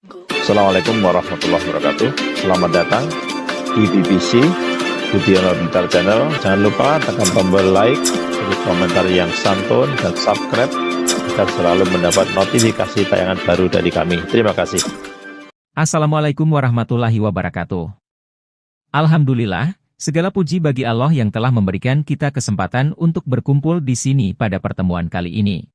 Assalamualaikum warahmatullahi wabarakatuh. Selamat datang di BBC Budiono Pintar Channel. Jangan lupa tekan tombol like, beri komentar yang santun, dan subscribe agar selalu mendapat notifikasi tayangan baru dari kami. Terima kasih. Assalamualaikum warahmatullahi wabarakatuh. Alhamdulillah, segala puji bagi Allah yang telah memberikan kita kesempatan untuk berkumpul di sini pada pertemuan kali ini.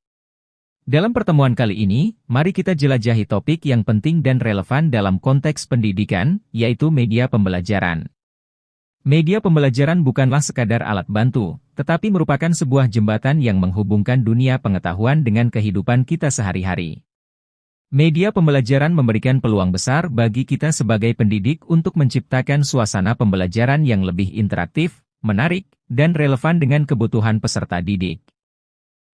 Dalam pertemuan kali ini, mari kita jelajahi topik yang penting dan relevan dalam konteks pendidikan, yaitu media pembelajaran. Media pembelajaran bukanlah sekadar alat bantu, tetapi merupakan sebuah jembatan yang menghubungkan dunia pengetahuan dengan kehidupan kita sehari-hari. Media pembelajaran memberikan peluang besar bagi kita sebagai pendidik untuk menciptakan suasana pembelajaran yang lebih interaktif, menarik, dan relevan dengan kebutuhan peserta didik.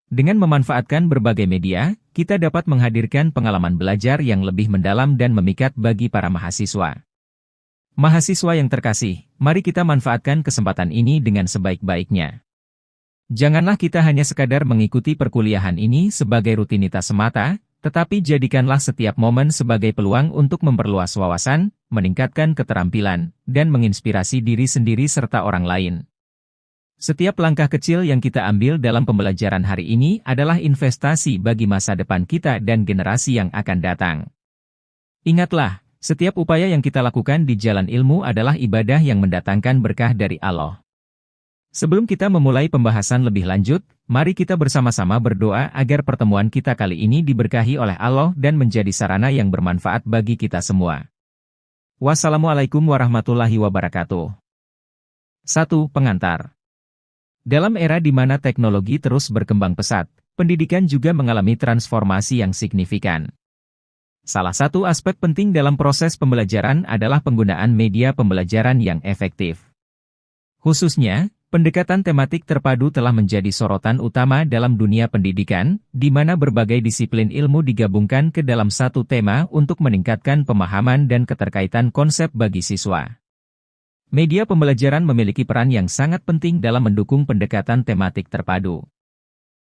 Dengan memanfaatkan berbagai media, kita dapat menghadirkan pengalaman belajar yang lebih mendalam dan memikat bagi para mahasiswa. Mahasiswa yang terkasih, mari kita manfaatkan kesempatan ini dengan sebaik-baiknya. Janganlah kita hanya sekadar mengikuti perkuliahan ini sebagai rutinitas semata, tetapi jadikanlah setiap momen sebagai peluang untuk memperluas wawasan, meningkatkan keterampilan, dan menginspirasi diri sendiri serta orang lain. Setiap langkah kecil yang kita ambil dalam pembelajaran hari ini adalah investasi bagi masa depan kita dan generasi yang akan datang. Ingatlah, setiap upaya yang kita lakukan di jalan ilmu adalah ibadah yang mendatangkan berkah dari Allah. Sebelum kita memulai pembahasan lebih lanjut, mari kita bersama-sama berdoa agar pertemuan kita kali ini diberkahi oleh Allah dan menjadi sarana yang bermanfaat bagi kita semua. Wassalamualaikum warahmatullahi wabarakatuh. 1. Pengantar. Dalam era di mana teknologi terus berkembang pesat, pendidikan juga mengalami transformasi yang signifikan. Salah satu aspek penting dalam proses pembelajaran adalah penggunaan media pembelajaran yang efektif. Khususnya, pendekatan tematik terpadu telah menjadi sorotan utama dalam dunia pendidikan, di mana berbagai disiplin ilmu digabungkan ke dalam satu tema untuk meningkatkan pemahaman dan keterkaitan konsep bagi siswa. Media pembelajaran memiliki peran yang sangat penting dalam mendukung pendekatan tematik terpadu.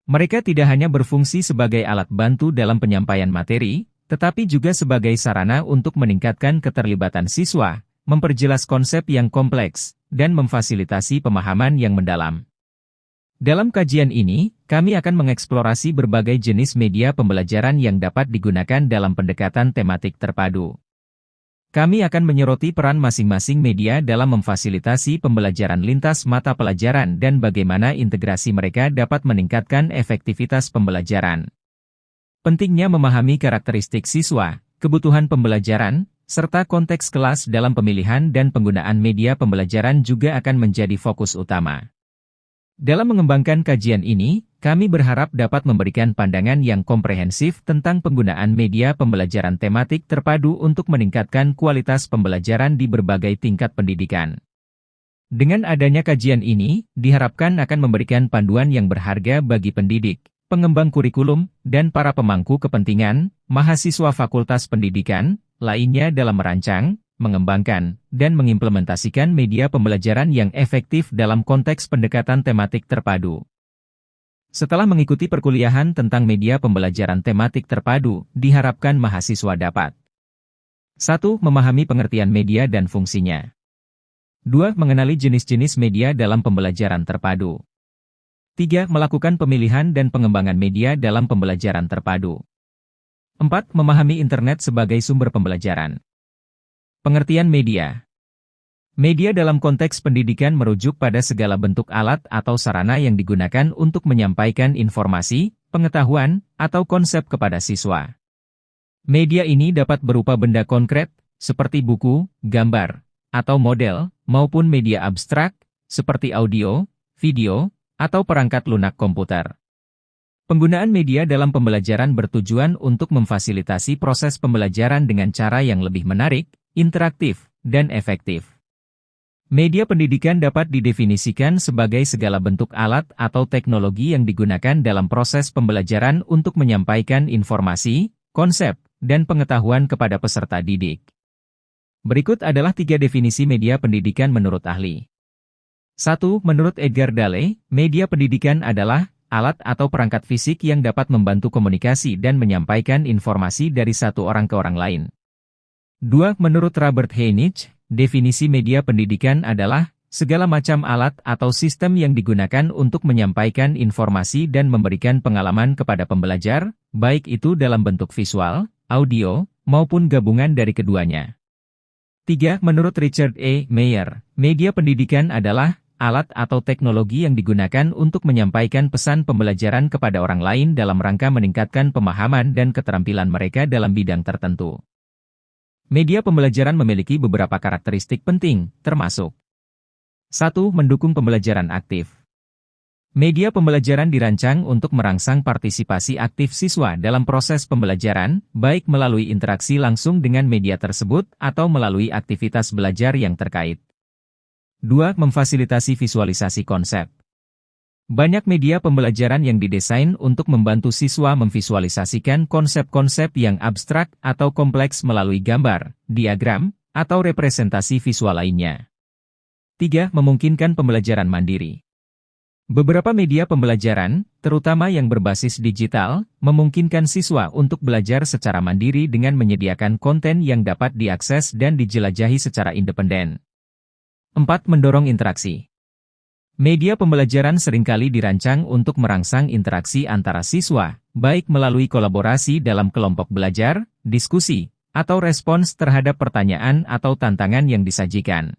Mereka tidak hanya berfungsi sebagai alat bantu dalam penyampaian materi, tetapi juga sebagai sarana untuk meningkatkan keterlibatan siswa, memperjelas konsep yang kompleks, dan memfasilitasi pemahaman yang mendalam. Dalam kajian ini, kami akan mengeksplorasi berbagai jenis media pembelajaran yang dapat digunakan dalam pendekatan tematik terpadu. Kami akan menyoroti peran masing-masing media dalam memfasilitasi pembelajaran lintas mata pelajaran dan bagaimana integrasi mereka dapat meningkatkan efektivitas pembelajaran. Pentingnya memahami karakteristik siswa, kebutuhan pembelajaran, serta konteks kelas dalam pemilihan dan penggunaan media pembelajaran juga akan menjadi fokus utama. Dalam mengembangkan kajian ini, kami berharap dapat memberikan pandangan yang komprehensif tentang penggunaan media pembelajaran tematik terpadu untuk meningkatkan kualitas pembelajaran di berbagai tingkat pendidikan. Dengan adanya kajian ini, diharapkan akan memberikan panduan yang berharga bagi pendidik, pengembang kurikulum, dan para pemangku kepentingan, mahasiswa fakultas pendidikan, lainnya dalam merancang, mengembangkan, dan mengimplementasikan media pembelajaran yang efektif dalam konteks pendekatan tematik terpadu. Setelah mengikuti perkuliahan tentang media pembelajaran tematik terpadu, diharapkan mahasiswa dapat 1. Memahami pengertian media dan fungsinya. 2. Mengenali jenis-jenis media dalam pembelajaran terpadu. 3. Melakukan pemilihan dan pengembangan media dalam pembelajaran terpadu. 4. Memahami internet sebagai sumber pembelajaran. Pengertian media. Media dalam konteks pendidikan merujuk pada segala bentuk alat atau sarana yang digunakan untuk menyampaikan informasi, pengetahuan, atau konsep kepada siswa. Media ini dapat berupa benda konkret, seperti buku, gambar, atau model, maupun media abstrak, seperti audio, video, atau perangkat lunak komputer. Penggunaan media dalam pembelajaran bertujuan untuk memfasilitasi proses pembelajaran dengan cara yang lebih menarik, interaktif, dan efektif. Media pendidikan dapat didefinisikan sebagai segala bentuk alat atau teknologi yang digunakan dalam proses pembelajaran untuk menyampaikan informasi, konsep, dan pengetahuan kepada peserta didik. Berikut adalah 3 definisi media pendidikan menurut ahli. 1. Menurut Edgar Dale, media pendidikan adalah alat atau perangkat fisik yang dapat membantu komunikasi dan menyampaikan informasi dari satu orang ke orang lain. 2. Menurut Robert Heinich, definisi media pendidikan adalah segala macam alat atau sistem yang digunakan untuk menyampaikan informasi dan memberikan pengalaman kepada pembelajar, baik itu dalam bentuk visual, audio, maupun gabungan dari keduanya. 3. Menurut Richard E. Meyer, media pendidikan adalah alat atau teknologi yang digunakan untuk menyampaikan pesan pembelajaran kepada orang lain dalam rangka meningkatkan pemahaman dan keterampilan mereka dalam bidang tertentu. Media pembelajaran memiliki beberapa karakteristik penting, termasuk 1. Mendukung pembelajaran aktif. Media pembelajaran dirancang untuk merangsang partisipasi aktif siswa dalam proses pembelajaran, baik melalui interaksi langsung dengan media tersebut atau melalui aktivitas belajar yang terkait. 2. Memfasilitasi visualisasi konsep. Banyak media pembelajaran yang didesain untuk membantu siswa memvisualisasikan konsep-konsep yang abstrak atau kompleks melalui gambar, diagram, atau representasi visual lainnya. 3. Memungkinkan pembelajaran mandiri. Beberapa media pembelajaran, terutama yang berbasis digital, memungkinkan siswa untuk belajar secara mandiri dengan menyediakan konten yang dapat diakses dan dijelajahi secara independen. 4. Mendorong interaksi. Media pembelajaran seringkali dirancang untuk merangsang interaksi antara siswa, baik melalui kolaborasi dalam kelompok belajar, diskusi, atau respons terhadap pertanyaan atau tantangan yang disajikan.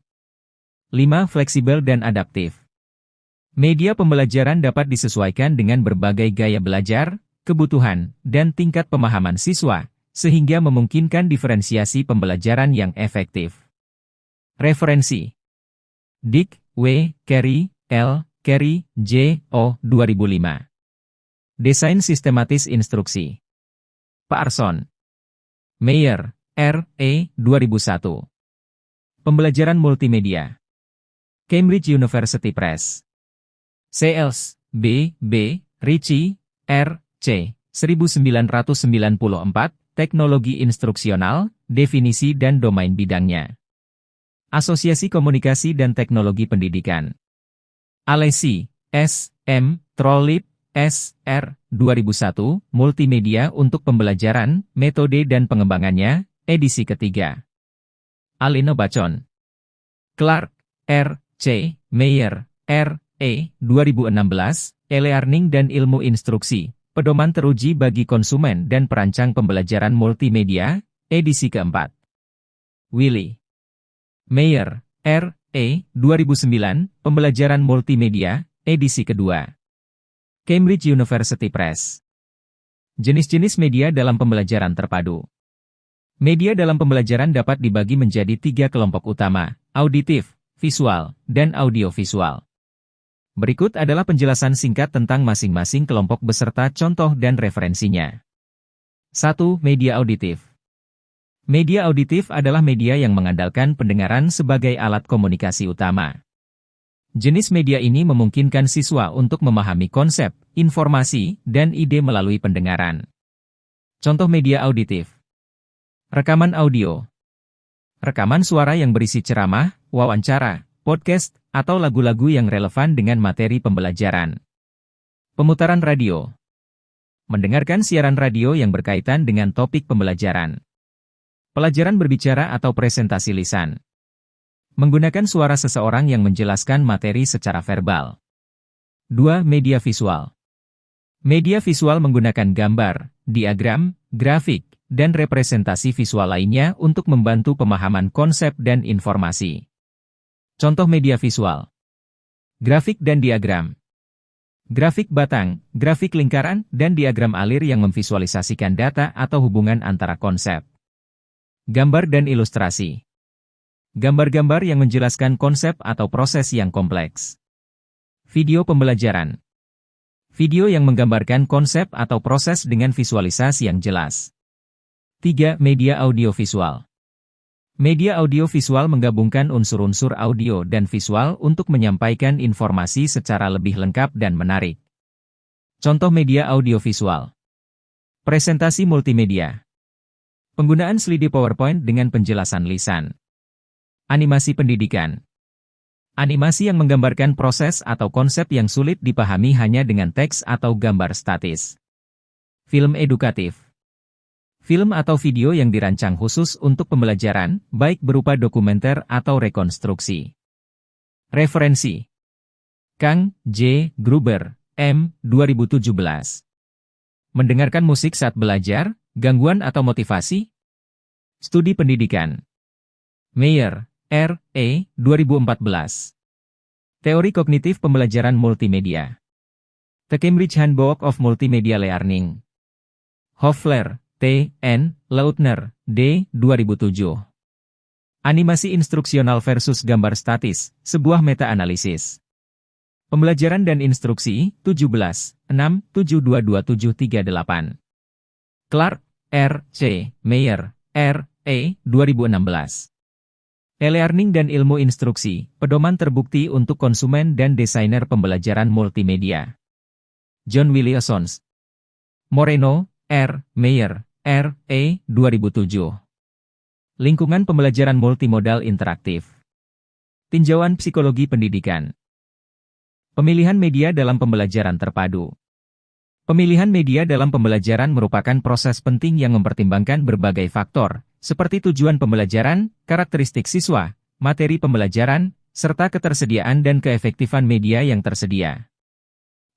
5. Fleksibel dan adaptif. Media pembelajaran dapat disesuaikan dengan berbagai gaya belajar, kebutuhan, dan tingkat pemahaman siswa, sehingga memungkinkan diferensiasi pembelajaran yang efektif. Referensi: Dick, W. Carey, L. Carey, J. O. 2005. Desain Sistematis Instruksi. Paarson. Meyer, R. E. 2001. Pembelajaran Multimedia. Cambridge University Press. Sales, B. B. Ritchie, R. C. 1994, Teknologi Instruksional, Definisi dan Domain Bidangnya. Asosiasi Komunikasi dan Teknologi Pendidikan. Alesi, S. M. Trollip, S. R. 2001, Multimedia untuk Pembelajaran, Metode dan Pengembangannya, edisi ketiga. Alino Bacon. Clark, R. C. Meyer, R. E. 2016, E-Learning dan Ilmu Instruksi, Pedoman Teruji bagi Konsumen dan Perancang Pembelajaran Multimedia, edisi keempat. Willy. Meyer, R. E. 2009, Pembelajaran Multimedia, edisi kedua. Cambridge University Press. Jenis-jenis media dalam pembelajaran terpadu. Media dalam pembelajaran dapat dibagi menjadi 3 kelompok utama, auditif, visual, dan audiovisual. Berikut adalah penjelasan singkat tentang masing-masing kelompok beserta contoh dan referensinya. 1. Media auditif. Media auditif adalah media yang mengandalkan pendengaran sebagai alat komunikasi utama. Jenis media ini memungkinkan siswa untuk memahami konsep, informasi, dan ide melalui pendengaran. Contoh media auditif. Rekaman audio. Rekaman suara yang berisi ceramah, wawancara, podcast, atau lagu-lagu yang relevan dengan materi pembelajaran. Pemutaran radio. Mendengarkan siaran radio yang berkaitan dengan topik pembelajaran. Pelajaran berbicara atau presentasi lisan. Menggunakan suara seseorang yang menjelaskan materi secara verbal. 2. Media visual. Media visual menggunakan gambar, diagram, grafik, dan representasi visual lainnya untuk membantu pemahaman konsep dan informasi. Contoh media visual. Grafik dan diagram. Grafik batang, grafik lingkaran, dan diagram alir yang memvisualisasikan data atau hubungan antara konsep. Gambar dan ilustrasi. Gambar-gambar yang menjelaskan konsep atau proses yang kompleks. Video pembelajaran. Video yang menggambarkan konsep atau proses dengan visualisasi yang jelas. 3. Media audiovisual. Media audiovisual menggabungkan unsur-unsur audio dan visual untuk menyampaikan informasi secara lebih lengkap dan menarik. Contoh media audiovisual. Presentasi multimedia. Penggunaan slide PowerPoint dengan penjelasan lisan. Animasi pendidikan. Animasi yang menggambarkan proses atau konsep yang sulit dipahami hanya dengan teks atau gambar statis. Film edukatif. Film atau video yang dirancang khusus untuk pembelajaran, baik berupa dokumenter atau rekonstruksi. Referensi: Kang J. Gruber, M. 2017. Mendengarkan musik saat belajar, gangguan atau motivasi? Studi pendidikan. Meyer, R. E. 2014. Teori kognitif pembelajaran multimedia. The Cambridge Handbook of Multimedia Learning. Hoffler, T. N. Lautner, D. 2007. Animasi instruksional versus gambar statis, sebuah meta-analisis. Pembelajaran dan instruksi, 17, 6, 7223738. Clark, R. C. Meyer, R. E. 2016. E-learning dan ilmu instruksi, pedoman terbukti untuk konsumen dan desainer pembelajaran multimedia. John Williamson. Moreno, R. Meyer, R. E. 2007. Lingkungan pembelajaran multimodal interaktif. Tinjauan psikologi pendidikan. Pemilihan media dalam pembelajaran terpadu. Pemilihan media dalam pembelajaran merupakan proses penting yang mempertimbangkan berbagai faktor, seperti tujuan pembelajaran, karakteristik siswa, materi pembelajaran, serta ketersediaan dan keefektifan media yang tersedia.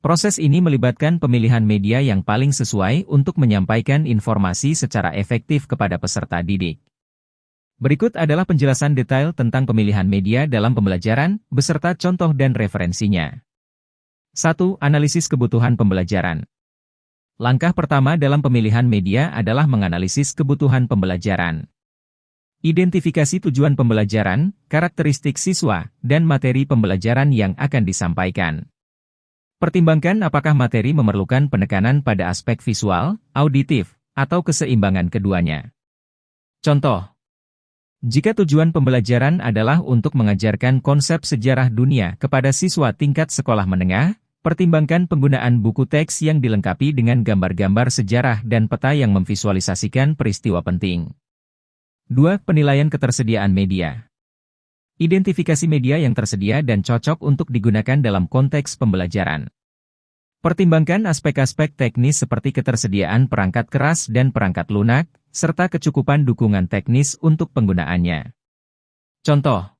Proses ini melibatkan pemilihan media yang paling sesuai untuk menyampaikan informasi secara efektif kepada peserta didik. Berikut adalah penjelasan detail tentang pemilihan media dalam pembelajaran, beserta contoh dan referensinya. 1. Analisis kebutuhan pembelajaran. Langkah pertama dalam pemilihan media adalah menganalisis kebutuhan pembelajaran. Identifikasi tujuan pembelajaran, karakteristik siswa, dan materi pembelajaran yang akan disampaikan. Pertimbangkan apakah materi memerlukan penekanan pada aspek visual, auditif, atau keseimbangan keduanya. Contoh: jika tujuan pembelajaran adalah untuk mengajarkan konsep sejarah dunia kepada siswa tingkat sekolah menengah, pertimbangkan penggunaan buku teks yang dilengkapi dengan gambar-gambar sejarah dan peta yang memvisualisasikan peristiwa penting. 2. Penilaian ketersediaan media. Identifikasi media yang tersedia dan cocok untuk digunakan dalam konteks pembelajaran. Pertimbangkan aspek-aspek teknis seperti ketersediaan perangkat keras dan perangkat lunak, serta kecukupan dukungan teknis untuk penggunaannya. Contoh: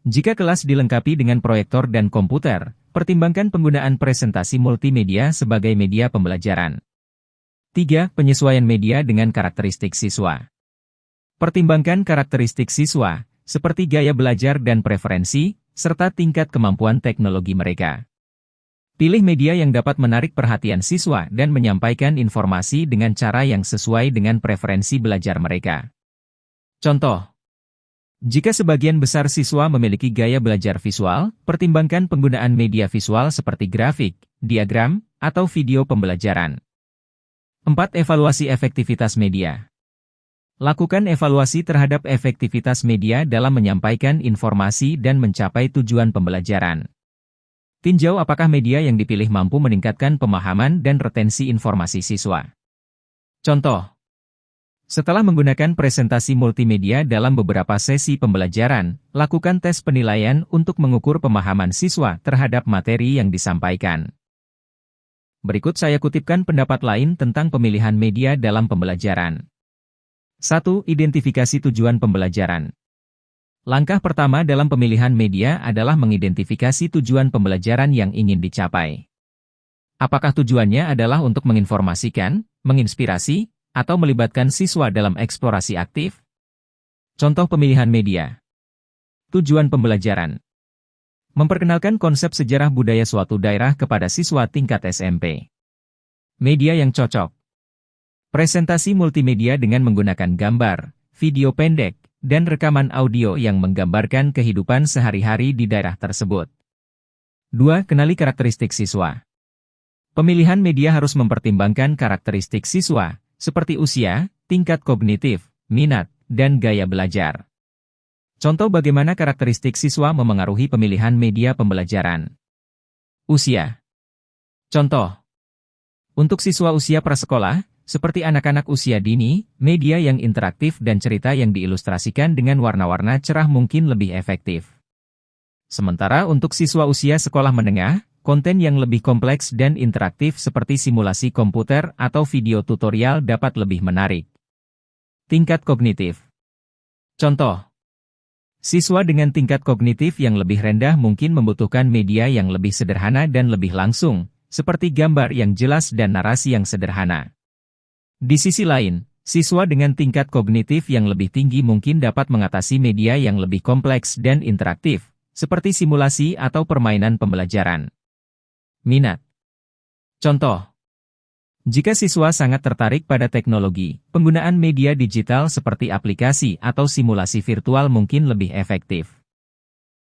jika kelas dilengkapi dengan proyektor dan komputer, pertimbangkan penggunaan presentasi multimedia sebagai media pembelajaran. 3. Penyesuaian media dengan karakteristik siswa. Pertimbangkan karakteristik siswa, seperti gaya belajar dan preferensi, serta tingkat kemampuan teknologi mereka. Pilih media yang dapat menarik perhatian siswa dan menyampaikan informasi dengan cara yang sesuai dengan preferensi belajar mereka. Contoh: jika sebagian besar siswa memiliki gaya belajar visual, pertimbangkan penggunaan media visual seperti grafik, diagram, atau video pembelajaran. 4. Evaluasi efektivitas media. Lakukan evaluasi terhadap efektivitas media dalam menyampaikan informasi dan mencapai tujuan pembelajaran. Tinjau apakah media yang dipilih mampu meningkatkan pemahaman dan retensi informasi siswa. Contoh: setelah menggunakan presentasi multimedia dalam beberapa sesi pembelajaran, lakukan tes penilaian untuk mengukur pemahaman siswa terhadap materi yang disampaikan. Berikut saya kutipkan pendapat lain tentang pemilihan media dalam pembelajaran. 1. Identifikasi tujuan pembelajaran. Langkah pertama dalam pemilihan media adalah mengidentifikasi tujuan pembelajaran yang ingin dicapai. Apakah tujuannya adalah untuk menginformasikan, menginspirasi, atau melibatkan siswa dalam eksplorasi aktif? Contoh pemilihan media. Tujuan pembelajaran: memperkenalkan konsep sejarah budaya suatu daerah kepada siswa tingkat SMP. Media yang cocok: presentasi multimedia dengan menggunakan gambar, video pendek, dan rekaman audio yang menggambarkan kehidupan sehari-hari di daerah tersebut. 2. Kenali karakteristik siswa. Pemilihan media harus mempertimbangkan karakteristik siswa, seperti usia, tingkat kognitif, minat, dan gaya belajar. Contoh bagaimana karakteristik siswa memengaruhi pemilihan media pembelajaran. Usia. Contoh: untuk siswa usia prasekolah, seperti anak-anak usia dini, media yang interaktif dan cerita yang diilustrasikan dengan warna-warna cerah mungkin lebih efektif. Sementara untuk siswa usia sekolah menengah, konten yang lebih kompleks dan interaktif seperti simulasi komputer atau video tutorial dapat lebih menarik. Tingkat kognitif. Contoh, siswa dengan tingkat kognitif yang lebih rendah mungkin membutuhkan media yang lebih sederhana dan lebih langsung, seperti gambar yang jelas dan narasi yang sederhana. Di sisi lain, siswa dengan tingkat kognitif yang lebih tinggi mungkin dapat mengatasi media yang lebih kompleks dan interaktif, seperti simulasi atau permainan pembelajaran. Minat. Contoh, jika siswa sangat tertarik pada teknologi, penggunaan media digital seperti aplikasi atau simulasi virtual mungkin lebih efektif.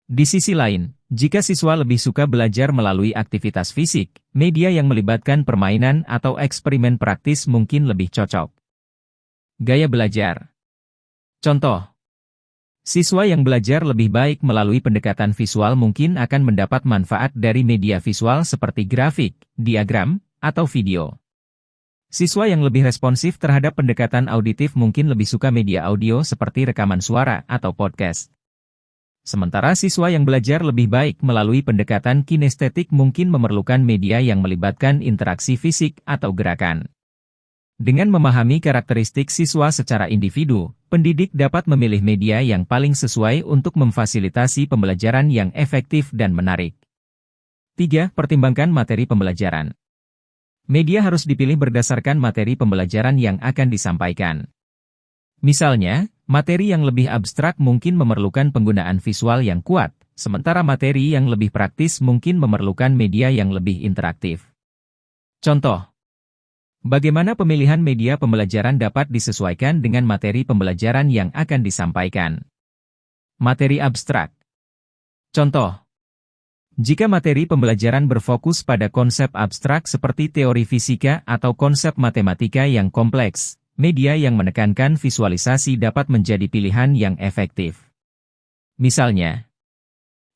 Di sisi lain, jika siswa lebih suka belajar melalui aktivitas fisik, media yang melibatkan permainan atau eksperimen praktis mungkin lebih cocok. Gaya belajar. Contoh, siswa yang belajar lebih baik melalui pendekatan visual mungkin akan mendapat manfaat dari media visual seperti grafik, diagram, atau video. Siswa yang lebih responsif terhadap pendekatan auditif mungkin lebih suka media audio seperti rekaman suara atau podcast. Sementara siswa yang belajar lebih baik melalui pendekatan kinestetik mungkin memerlukan media yang melibatkan interaksi fisik atau gerakan. Dengan memahami karakteristik siswa secara individu, pendidik dapat memilih media yang paling sesuai untuk memfasilitasi pembelajaran yang efektif dan menarik. 3. Pertimbangkan materi pembelajaran. Media harus dipilih berdasarkan materi pembelajaran yang akan disampaikan. Misalnya, materi yang lebih abstrak mungkin memerlukan penggunaan visual yang kuat, sementara materi yang lebih praktis mungkin memerlukan media yang lebih interaktif. Contoh, bagaimana pemilihan media pembelajaran dapat disesuaikan dengan materi pembelajaran yang akan disampaikan. Materi abstrak. Contoh, jika materi pembelajaran berfokus pada konsep abstrak seperti teori fisika atau konsep matematika yang kompleks, media yang menekankan visualisasi dapat menjadi pilihan yang efektif. Misalnya,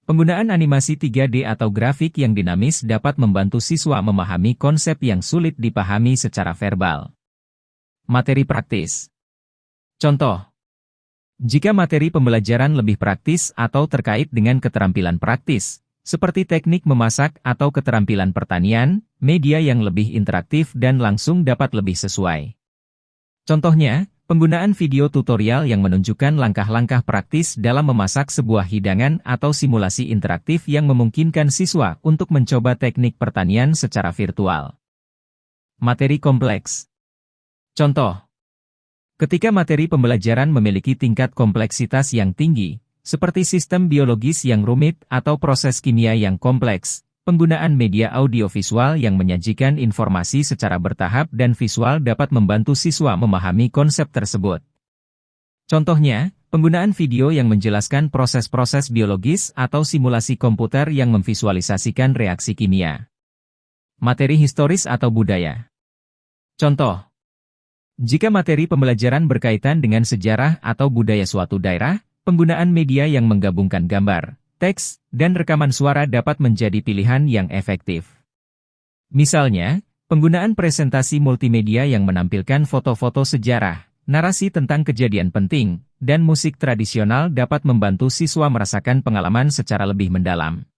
penggunaan animasi 3D atau grafik yang dinamis dapat membantu siswa memahami konsep yang sulit dipahami secara verbal. Materi praktis. Contoh, jika materi pembelajaran lebih praktis atau terkait dengan keterampilan praktis, seperti teknik memasak atau keterampilan pertanian, media yang lebih interaktif dan langsung dapat lebih sesuai. Contohnya, penggunaan video tutorial yang menunjukkan langkah-langkah praktis dalam memasak sebuah hidangan atau simulasi interaktif yang memungkinkan siswa untuk mencoba teknik pertanian secara virtual. Materi kompleks. Contoh, ketika materi pembelajaran memiliki tingkat kompleksitas yang tinggi, seperti sistem biologis yang rumit atau proses kimia yang kompleks, penggunaan media audiovisual yang menyajikan informasi secara bertahap dan visual dapat membantu siswa memahami konsep tersebut. Contohnya, penggunaan video yang menjelaskan proses-proses biologis atau simulasi komputer yang memvisualisasikan reaksi kimia. Materi historis atau budaya. Contoh, jika materi pembelajaran berkaitan dengan sejarah atau budaya suatu daerah, penggunaan media yang menggabungkan gambar, teks, dan rekaman suara dapat menjadi pilihan yang efektif. Misalnya, penggunaan presentasi multimedia yang menampilkan foto-foto sejarah, narasi tentang kejadian penting, dan musik tradisional dapat membantu siswa merasakan pengalaman secara lebih mendalam.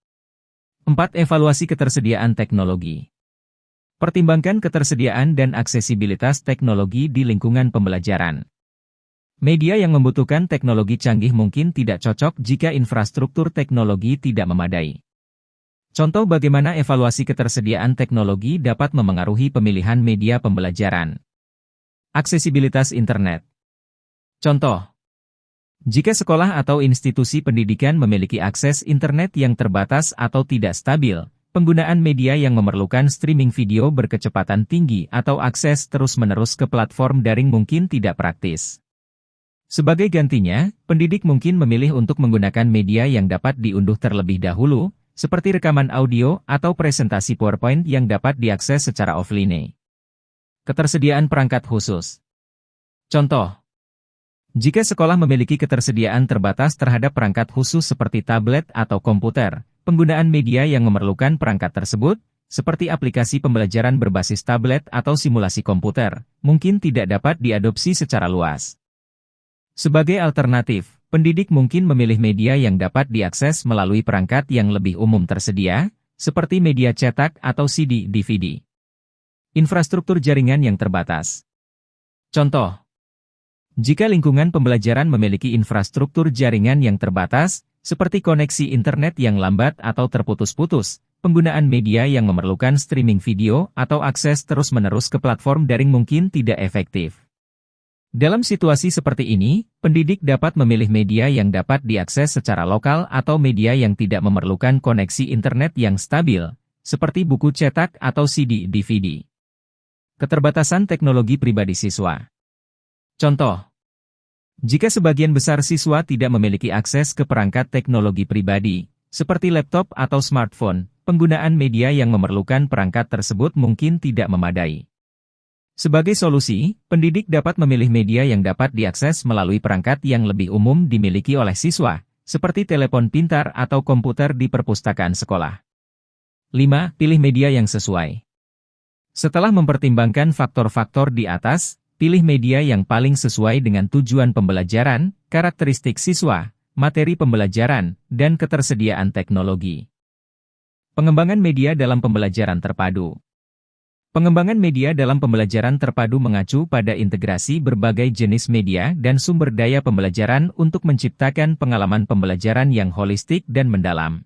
4. Evaluasi ketersediaan teknologi. Pertimbangkan ketersediaan dan aksesibilitas teknologi di lingkungan pembelajaran. Media yang membutuhkan teknologi canggih mungkin tidak cocok jika infrastruktur teknologi tidak memadai. Contoh bagaimana evaluasi ketersediaan teknologi dapat memengaruhi pemilihan media pembelajaran. Aksesibilitas internet. Contoh, jika sekolah atau institusi pendidikan memiliki akses internet yang terbatas atau tidak stabil, penggunaan media yang memerlukan streaming video berkecepatan tinggi atau akses terus-menerus ke platform daring mungkin tidak praktis. Sebagai gantinya, pendidik mungkin memilih untuk menggunakan media yang dapat diunduh terlebih dahulu, seperti rekaman audio atau presentasi PowerPoint yang dapat diakses secara offline. Ketersediaan perangkat khusus. Contoh, jika sekolah memiliki ketersediaan terbatas terhadap perangkat khusus seperti tablet atau komputer, penggunaan media yang memerlukan perangkat tersebut, seperti aplikasi pembelajaran berbasis tablet atau simulasi komputer, mungkin tidak dapat diadopsi secara luas. Sebagai alternatif, pendidik mungkin memilih media yang dapat diakses melalui perangkat yang lebih umum tersedia, seperti media cetak atau CD/DVD. Infrastruktur jaringan yang terbatas. Contoh, Jika lingkungan pembelajaran memiliki infrastruktur jaringan yang terbatas, seperti koneksi internet yang lambat atau terputus-putus, penggunaan media yang memerlukan streaming video atau akses terus-menerus ke platform daring mungkin tidak efektif. Dalam situasi seperti ini, pendidik dapat memilih media yang dapat diakses secara lokal atau media yang tidak memerlukan koneksi internet yang stabil, seperti buku cetak atau CD/DVD. Keterbatasan teknologi pribadi siswa. Contoh, jika sebagian besar siswa tidak memiliki akses ke perangkat teknologi pribadi, seperti laptop atau smartphone, penggunaan media yang memerlukan perangkat tersebut mungkin tidak memadai. Sebagai solusi, pendidik dapat memilih media yang dapat diakses melalui perangkat yang lebih umum dimiliki oleh siswa, seperti telepon pintar atau komputer di perpustakaan sekolah. 5. Pilih media yang sesuai. Setelah mempertimbangkan faktor-faktor di atas, pilih media yang paling sesuai dengan tujuan pembelajaran, karakteristik siswa, materi pembelajaran, dan ketersediaan teknologi. Pengembangan media dalam pembelajaran terpadu. Pengembangan media dalam pembelajaran terpadu mengacu pada integrasi berbagai jenis media dan sumber daya pembelajaran untuk menciptakan pengalaman pembelajaran yang holistik dan mendalam.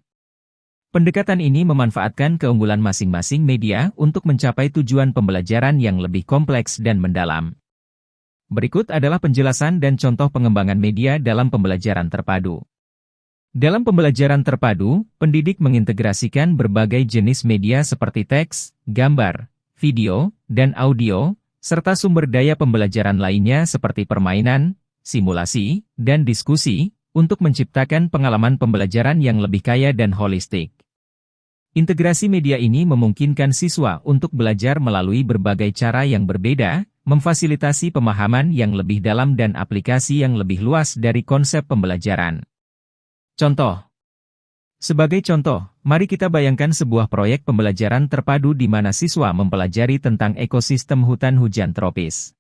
Pendekatan ini memanfaatkan keunggulan masing-masing media untuk mencapai tujuan pembelajaran yang lebih kompleks dan mendalam. Berikut adalah penjelasan dan contoh pengembangan media dalam pembelajaran terpadu. Dalam pembelajaran terpadu, pendidik mengintegrasikan berbagai jenis media seperti teks, gambar, video, dan audio, serta sumber daya pembelajaran lainnya seperti permainan, simulasi, dan diskusi, untuk menciptakan pengalaman pembelajaran yang lebih kaya dan holistik. Integrasi media ini memungkinkan siswa untuk belajar melalui berbagai cara yang berbeda, memfasilitasi pemahaman yang lebih dalam dan aplikasi yang lebih luas dari konsep pembelajaran. Contoh. Sebagai contoh, mari kita bayangkan sebuah proyek pembelajaran terpadu di mana siswa mempelajari tentang ekosistem hutan hujan tropis.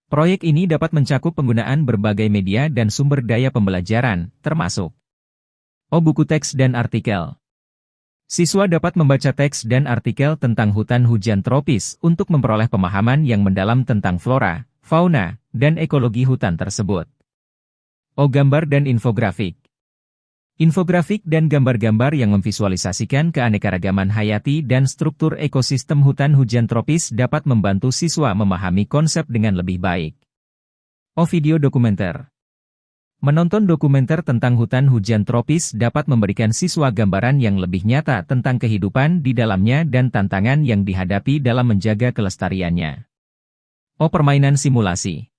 Proyek ini dapat mencakup penggunaan berbagai media dan sumber daya pembelajaran, termasuk buku teks dan artikel. Siswa dapat membaca teks dan artikel tentang hutan hujan tropis untuk memperoleh pemahaman yang mendalam tentang flora, fauna, dan ekologi hutan tersebut. Gambar dan infografik. Infografik dan gambar-gambar yang memvisualisasikan keanekaragaman hayati dan struktur ekosistem hutan hujan tropis dapat membantu siswa memahami konsep dengan lebih baik. Video dokumenter. Menonton dokumenter tentang hutan hujan tropis dapat memberikan siswa gambaran yang lebih nyata tentang kehidupan di dalamnya dan tantangan yang dihadapi dalam menjaga kelestariannya. Permainan simulasi.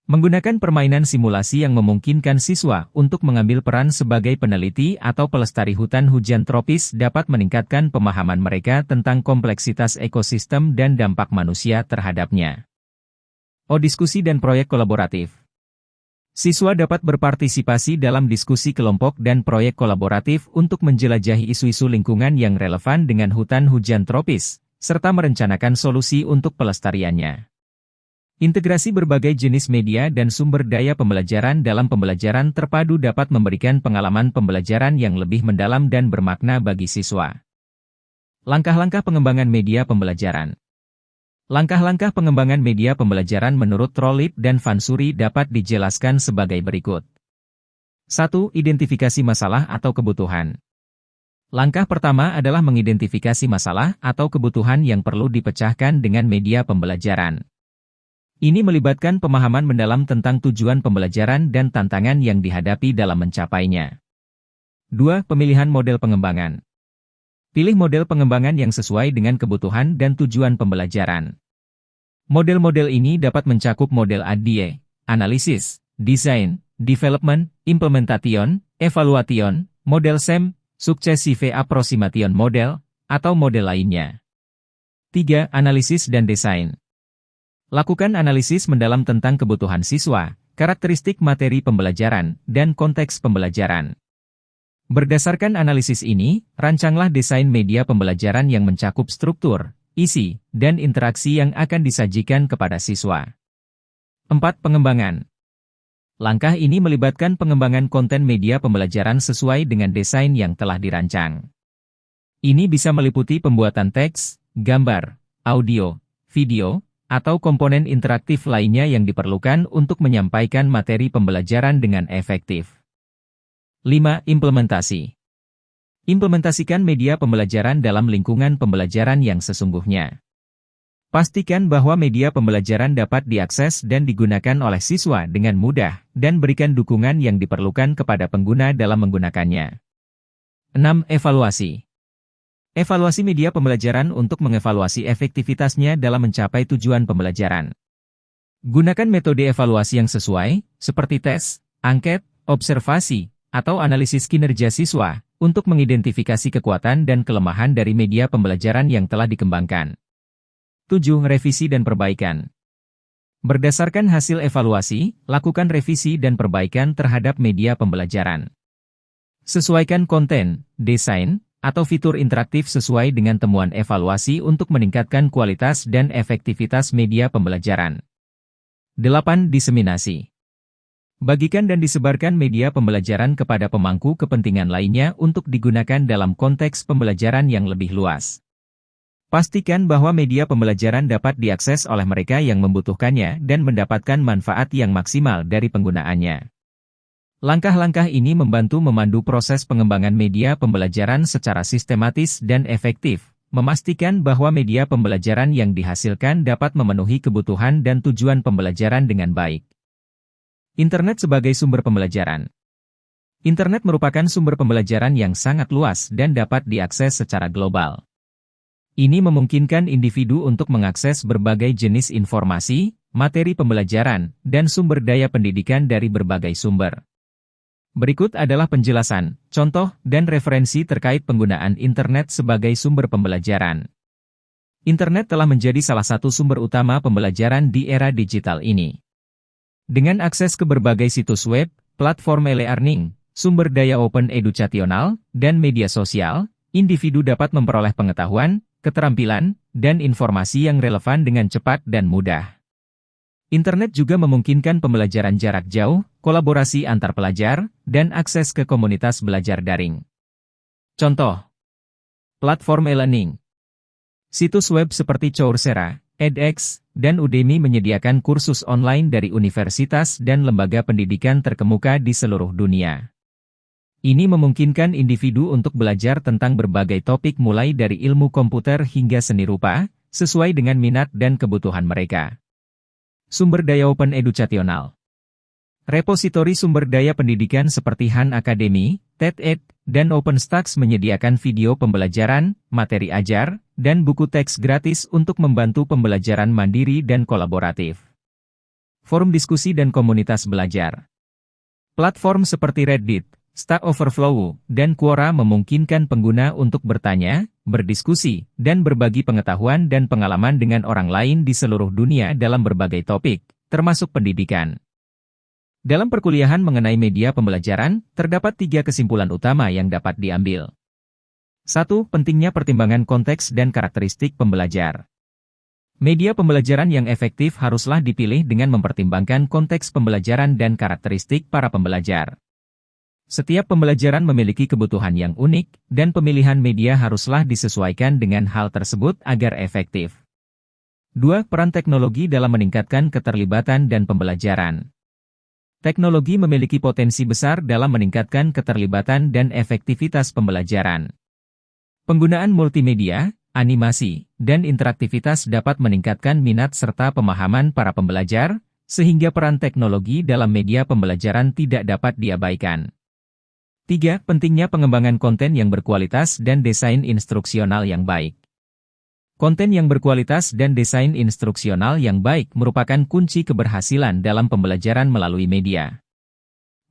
Menggunakan permainan simulasi yang memungkinkan siswa untuk mengambil peran sebagai peneliti atau pelestari hutan hujan tropis dapat meningkatkan pemahaman mereka tentang kompleksitas ekosistem dan dampak manusia terhadapnya. Diskusi dan proyek kolaboratif. Siswa dapat berpartisipasi dalam diskusi kelompok dan proyek kolaboratif untuk menjelajahi isu-isu lingkungan yang relevan dengan hutan hujan tropis, serta merencanakan solusi untuk pelestariannya. Integrasi berbagai jenis media dan sumber daya pembelajaran dalam pembelajaran terpadu dapat memberikan pengalaman pembelajaran yang lebih mendalam dan bermakna bagi siswa. Langkah-langkah pengembangan media pembelajaran. Langkah-langkah pengembangan media pembelajaran menurut Trolip dan Vansuri dapat dijelaskan sebagai berikut. 1. Identifikasi masalah atau kebutuhan. Langkah pertama adalah mengidentifikasi masalah atau kebutuhan yang perlu dipecahkan dengan media pembelajaran. Ini melibatkan pemahaman mendalam tentang tujuan pembelajaran dan tantangan yang dihadapi dalam mencapainya. 2. Pemilihan model pengembangan. Pilih model pengembangan yang sesuai dengan kebutuhan dan tujuan pembelajaran. Model-model ini dapat mencakup model ADIE, analisis, desain, development, implementation, evaluation, model SEM, successive approximation model, atau model lainnya. 3. Analisis dan desain. Lakukan analisis mendalam tentang kebutuhan siswa, karakteristik materi pembelajaran, dan konteks pembelajaran. Berdasarkan analisis ini, rancanglah desain media pembelajaran yang mencakup struktur, isi, dan interaksi yang akan disajikan kepada siswa. 4. Pengembangan. Langkah ini melibatkan pengembangan konten media pembelajaran sesuai dengan desain yang telah dirancang. Ini bisa meliputi pembuatan teks, gambar, audio, video, atau komponen interaktif lainnya yang diperlukan untuk menyampaikan materi pembelajaran dengan efektif. 5. Implementasi. Implementasikan media pembelajaran dalam lingkungan pembelajaran yang sesungguhnya. Pastikan bahwa media pembelajaran dapat diakses dan digunakan oleh siswa dengan mudah, dan berikan dukungan yang diperlukan kepada pengguna dalam menggunakannya. 6. Evaluasi. Evaluasi media pembelajaran untuk mengevaluasi efektivitasnya dalam mencapai tujuan pembelajaran. Gunakan metode evaluasi yang sesuai, seperti tes, angket, observasi, atau analisis kinerja siswa, untuk mengidentifikasi kekuatan dan kelemahan dari media pembelajaran yang telah dikembangkan. 7. Revisi dan perbaikan. Berdasarkan hasil evaluasi, lakukan revisi dan perbaikan terhadap media pembelajaran. Sesuaikan konten, desain, atau fitur interaktif sesuai dengan temuan evaluasi untuk meningkatkan kualitas dan efektivitas media pembelajaran. 8. Diseminasi. Bagikan dan disebarkan media pembelajaran kepada pemangku kepentingan lainnya untuk digunakan dalam konteks pembelajaran yang lebih luas. Pastikan bahwa media pembelajaran dapat diakses oleh mereka yang membutuhkannya dan mendapatkan manfaat yang maksimal dari penggunaannya. Langkah-langkah ini membantu memandu proses pengembangan media pembelajaran secara sistematis dan efektif, memastikan bahwa media pembelajaran yang dihasilkan dapat memenuhi kebutuhan dan tujuan pembelajaran dengan baik. Internet sebagai sumber pembelajaran. Internet merupakan sumber pembelajaran yang sangat luas dan dapat diakses secara global. Ini memungkinkan individu untuk mengakses berbagai jenis informasi, materi pembelajaran, dan sumber daya pendidikan dari berbagai sumber. Berikut adalah penjelasan, contoh, dan referensi terkait penggunaan internet sebagai sumber pembelajaran. Internet telah menjadi salah satu sumber utama pembelajaran di era digital ini. Dengan akses ke berbagai situs web, platform e-learning, sumber daya open educational, dan media sosial, individu dapat memperoleh pengetahuan, keterampilan, dan informasi yang relevan dengan cepat dan mudah. Internet juga memungkinkan pembelajaran jarak jauh, kolaborasi antar pelajar, dan akses ke komunitas belajar daring. Contoh: platform e-learning. Situs web seperti Coursera, edX, dan Udemy menyediakan kursus online dari universitas dan lembaga pendidikan terkemuka di seluruh dunia. Ini memungkinkan individu untuk belajar tentang berbagai topik mulai dari ilmu komputer hingga seni rupa, sesuai dengan minat dan kebutuhan mereka. Sumber daya open educational. Repositori sumber daya pendidikan seperti Han Academy, TED-Ed, dan OpenStax menyediakan video pembelajaran, materi ajar, dan buku teks gratis untuk membantu pembelajaran mandiri dan kolaboratif. Forum diskusi dan komunitas belajar. Platform seperti Reddit, Stack Overflow, dan Quora memungkinkan pengguna untuk bertanya, berdiskusi, dan berbagi pengetahuan dan pengalaman dengan orang lain di seluruh dunia dalam berbagai topik, termasuk pendidikan. Dalam perkuliahan mengenai media pembelajaran, terdapat 3 kesimpulan utama yang dapat diambil. 1. Pentingnya pertimbangan konteks dan karakteristik pembelajar. Media pembelajaran yang efektif haruslah dipilih dengan mempertimbangkan konteks pembelajaran dan karakteristik para pembelajar. Setiap pembelajaran memiliki kebutuhan yang unik, dan pemilihan media haruslah disesuaikan dengan hal tersebut agar efektif. 2. Peran teknologi dalam meningkatkan keterlibatan dan pembelajaran. Teknologi memiliki potensi besar dalam meningkatkan keterlibatan dan efektivitas pembelajaran. Penggunaan multimedia, animasi, dan interaktivitas dapat meningkatkan minat serta pemahaman para pembelajar, sehingga peran teknologi dalam media pembelajaran tidak dapat diabaikan. 3. Pentingnya pengembangan konten yang berkualitas dan desain instruksional yang baik. Konten yang berkualitas dan desain instruksional yang baik merupakan kunci keberhasilan dalam pembelajaran melalui media.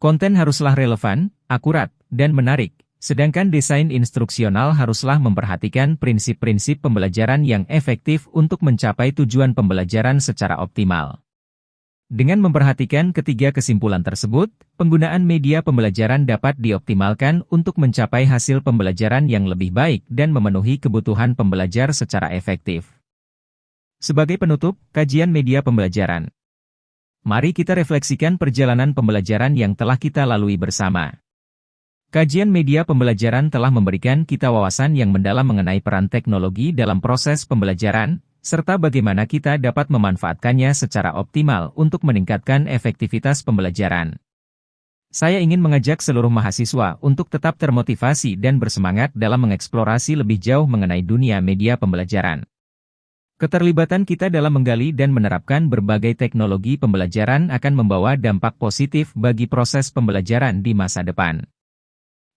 Konten haruslah relevan, akurat, dan menarik, sedangkan desain instruksional haruslah memperhatikan prinsip-prinsip pembelajaran yang efektif untuk mencapai tujuan pembelajaran secara optimal. Dengan memperhatikan ketiga kesimpulan tersebut, penggunaan media pembelajaran dapat dioptimalkan untuk mencapai hasil pembelajaran yang lebih baik dan memenuhi kebutuhan pembelajar secara efektif. Sebagai penutup, kajian media pembelajaran. Mari kita refleksikan perjalanan pembelajaran yang telah kita lalui bersama. Kajian media pembelajaran telah memberikan kita wawasan yang mendalam mengenai peran teknologi dalam proses pembelajaran, serta bagaimana kita dapat memanfaatkannya secara optimal untuk meningkatkan efektivitas pembelajaran. Saya ingin mengajak seluruh mahasiswa untuk tetap termotivasi dan bersemangat dalam mengeksplorasi lebih jauh mengenai dunia media pembelajaran. Keterlibatan kita dalam menggali dan menerapkan berbagai teknologi pembelajaran akan membawa dampak positif bagi proses pembelajaran di masa depan.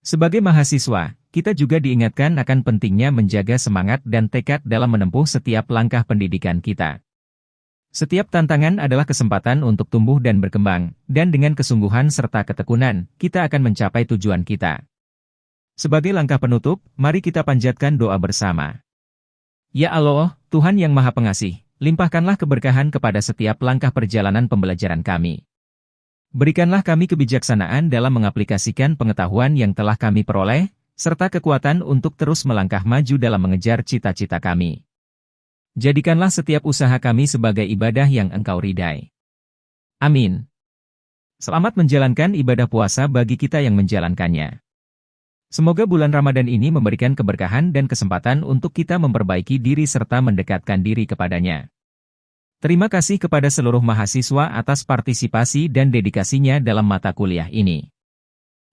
Sebagai mahasiswa, kita juga diingatkan akan pentingnya menjaga semangat dan tekad dalam menempuh setiap langkah pendidikan kita. Setiap tantangan adalah kesempatan untuk tumbuh dan berkembang, dan dengan kesungguhan serta ketekunan, kita akan mencapai tujuan kita. Sebagai langkah penutup, mari kita panjatkan doa bersama. Ya Allah, Tuhan yang Maha Pengasih, limpahkanlah keberkahan kepada setiap langkah perjalanan pembelajaran kami. Berikanlah kami kebijaksanaan dalam mengaplikasikan pengetahuan yang telah kami peroleh, serta kekuatan untuk terus melangkah maju dalam mengejar cita-cita kami. Jadikanlah setiap usaha kami sebagai ibadah yang Engkau ridai. Amin. Selamat menjalankan ibadah puasa bagi kita yang menjalankannya. Semoga bulan Ramadan ini memberikan keberkahan dan kesempatan untuk kita memperbaiki diri serta mendekatkan diri kepadanya. Terima kasih kepada seluruh mahasiswa atas partisipasi dan dedikasinya dalam mata kuliah ini.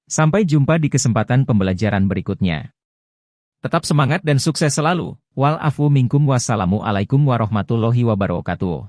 Sampai jumpa di kesempatan pembelajaran berikutnya. Tetap semangat dan sukses selalu. Wal afu minkum wassalamualaikum warahmatullahi wabarakatuh.